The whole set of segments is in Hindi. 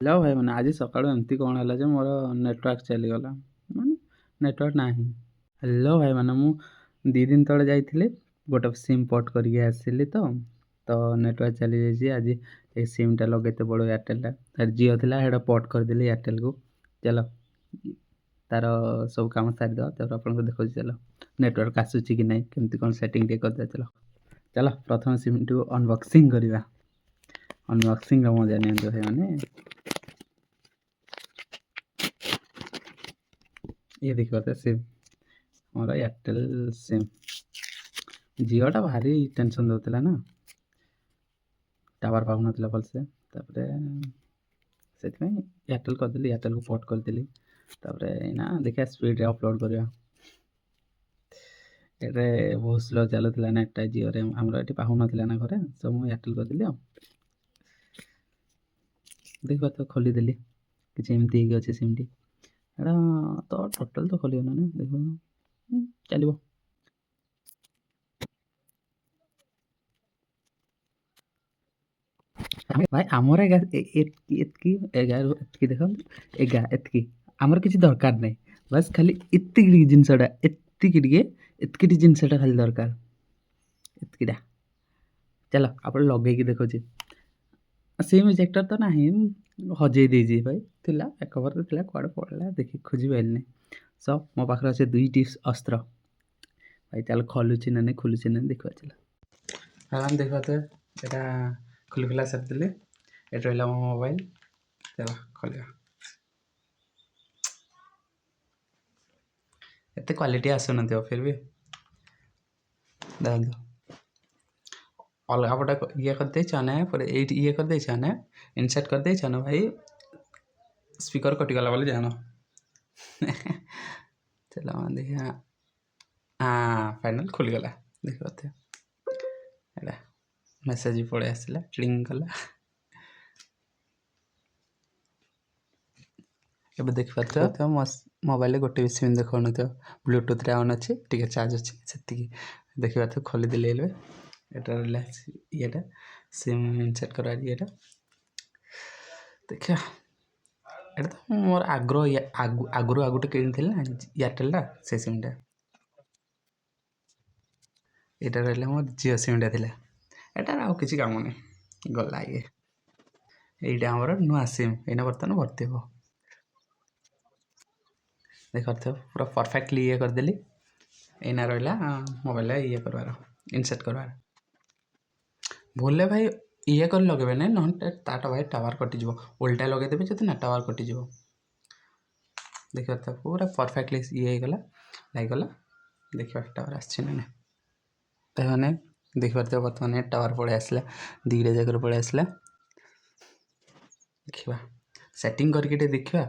हेलो भाई मैंने आज सकाळୁ एमती कौन है जे मोर नेटवर्क चलीगला माने नेटवर्क नाही। हेलो भाई मैंने मु 2 दिन तले जाइଥିଲି गोटे सिम पोर्ट करके आसिली तो नेटवर्क चली जाइए आज ये सिम टा लगेते पड़ो एयरटेल टा जियो थिला हेडा पोर्ट करदेली एयरटेल को। चलो तार सब काम सारीद तब आपको देखो चलो नेटवर्क आसूची कि नहीं केमती कौन सेटिंग टे करदे। चलो चलो प्रथम सिम टू अनबॉक्सिंग करवा अनबॉक्सिंग मजा नहीं भाई मैंने ये देखो तो सिम मोर एयरटेल सिम जियोटा भारी टेंशन दौला ना टावर पाऊन भलसे से एयरटेल करदेली एयरटेल को पोर्ट करदेली ना देखिए स्पीड अपलोड करवा ये बहुत स्लो चलुला नेटा जियो आमर ये पाऊन ना घरे सब मुझे एयरटेल करदेली देख तो खोलीदेली कि एमती अच्छे सिमटी एटा तो टोटाल तो खोल ना देख चलो भाई आमर एतकी देख एतकी आमर किसी दरकार नहीं बस खाली इतनी जिनसटा एतकी जिनसटा खाली दरकार एतकीटा। चलो आप लगे देखो सिम इजेक्टर तो ना हजे दीजिए भाई थिला एक खबर तो कुआड़े पड़ा देखिए खोजी पारे सब मो पाखे अच्छे 2टी अस्त्र भाई चल खोलुची ना खोलुची ना देखा चलो हाँ देखा तो यहाँ खोली खोला सारी ये रहा मो मोबाइल चलो खोल एत क्वालिटी आसन फिर भी देखो अलग पटे ये करदे ना ये करदे ना इनसेट करदे ना भाई स्पीकर कटिगला बोले जान चलो देखिए हाँ फाइनल खुलगला देख पाते मेसेज भी पड़े आसला ट्रिंग कला ଏବେ ଦେଖିପାରୁଥିବ ମୋ ମୋବାଇଲରେ ଗୋଟେ ବି ସିମ୍ ଦେଖାଉନଥିବ ବ୍ଲୁଟୁଥରେ ଅନ୍ ଅଛି ଟିକେ ଚାର୍ଜ ଅଛି ସେତିକି ଦେଖିପାରୁଥିବ ଖୋଲିଦେଲି ଏବେ ଏଟା ରହିଲା ଇଏଟା ସିମ୍ ଇନସର୍ଟ କରିବାର ଇଏଟା ଦେଖିବା ଏଟା ତ ମୋର ଆଗରୁ ଗୋଟେ କିଣିଥିଲି ନା ଏୟାରଟେଲଟା ସେ ସିମ୍ଟା ଏଇଟା ରହିଲା ମୋ ଜିଓ ସିମ୍ଟା ଥିଲା ଏଟାର ଆଉ କିଛି କାମ ନାହିଁ ଗଲା ଇଏ ଏଇଟା ଆମର ନୂଆ ସିମ୍ ଏଇନା ବର୍ତ୍ତମାନ ଭର୍ତ୍ତି ହେବ देखते पूरा परफेक्टली ये करदेली एना रहा मोबाइल ये करवार इनसेट करवार भूले भाई ये कर लगे ना ना ताटा भाई टावर कटिज उल्टा लगेदेवे जो ना टावर कटिज देखते पूरा परफेक्टली ये गला लगला देखा टावर आसने देखिए बर्तमान टावर पड़े आसला 2टा जगह पड़े आसला देखा सेटिंग करके देखा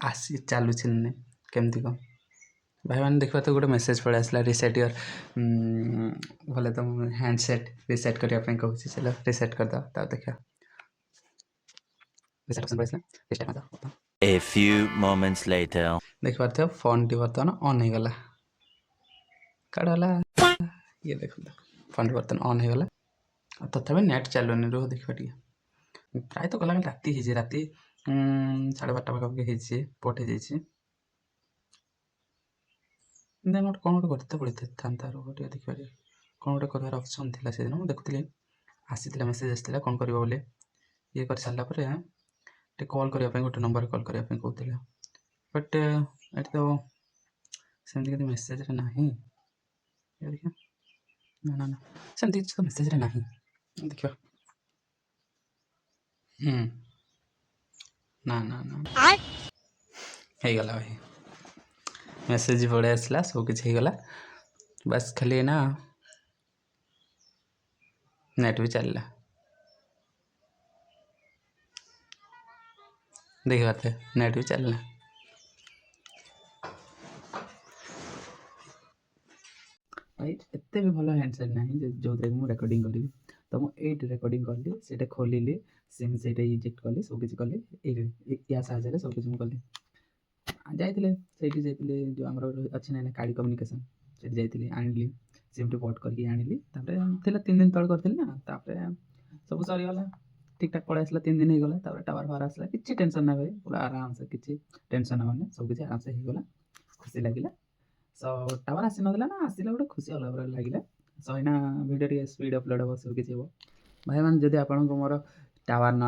आसी चलुची ना केमती कौन भाई मैंने देखा तो गोटे मेसेज पड़े आसला रिसेट योर बोले तो हैंडसेट रिसेट करने कहूँ चलो रिसेट करद तब देखा A few moments later. देख पारे फोन टी बर्तमान ऑन हो गला काढ़ला ये देख फोन बर्तमान ऑन हो गला तथापि नेट चलुनि रुह देखा प्राय तो गला राति राति 12:30 पाखापाखि पोर्ट हो जाइए देन गोटे कौन गोटे करते पड़ता रुह देखा कौन गोटे करार ऑप्शन थी से दिन मुझे देखुली आसी मेसेज आसाला कौन कर ये कर सारापर कॉल करने गोटे नंबर कॉल करने कहते बट ये तो सेमती किसी मेसेज ना देखिए ना ना ना सेमती किसी तो मेसेज ना देखिए ना ना ना हो गला भाई मेसेज पड़े आसला सब किसी गला बस खाली ना नेट भी चलला देख पाते नेट भी चलना भाई एत भी भल हैंडसेट ना जो मुझे रेकर्डिंग करी तो मुझे रेकर्डिंग कली से खोलिली सिम से इजेक्ट कली सब किसी कली या साहय सब किसी कली जाइए जो आम अच्छी ना काड़ी कम्युनिकेशन से जाइए आनिली सिम टी पोर्ट करके आनिली 3 दिन तले करी ना सब सरीगला ଠିକ୍ ଠାକ୍ ପଳେଇ ଆସିଲା 3 ଦିନ ହେଇଗଲା। ତାପରେ ଟାୱାର ଫାୱାର ଆସିଲା। କିଛି ଟେନସନ୍ ନାହିଁ ଭାଇ। ପୁରା ଆରାମସେ କିଛି ଟେନସନ୍ ହବନି। ସବୁକିଛି ଆରାମସେ ହେଇଗଲା। ଖୁସି ଲାଗିଲା। ସୋ ଟାୱାର ଆସିନଥିଲା ନା, ଆସିଲା ଗୋଟେ ଖୁସି ଅଲଗା ପ୍ରକାର ଲାଗିଲା। ସୋ ଏଇନା ଭିଡ଼ିଓ ଟିକେ ସ୍ପିଡ୍ ଅପଲୋଡ଼ ହବ, ସବୁ କିଛି ହବ। ଭାଇମାନେ ଯଦି ଆପଣଙ୍କୁ ମୋର ଟାୱାର ନ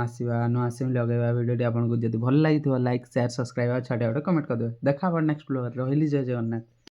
ଆସିବା ଲଗେଇବା ଭିଡ଼ିଓଟି ଆପଣଙ୍କୁ ଯଦି ଭଲ ଲାଗିଥିବ, ଲାଇକ୍, ସେୟାର, ସବସ୍କ୍ରାଇବ୍ ଆଉ ଛାଡ଼ିବା ଗୋଟେ କମେଣ୍ଟ କରିଦେବେ। ଦେଖା ହବ ନେକ୍ସଟ ବ୍ଲଗରେ। ରହିଲି, ଜୟ ଜଗନ୍ନାଥ।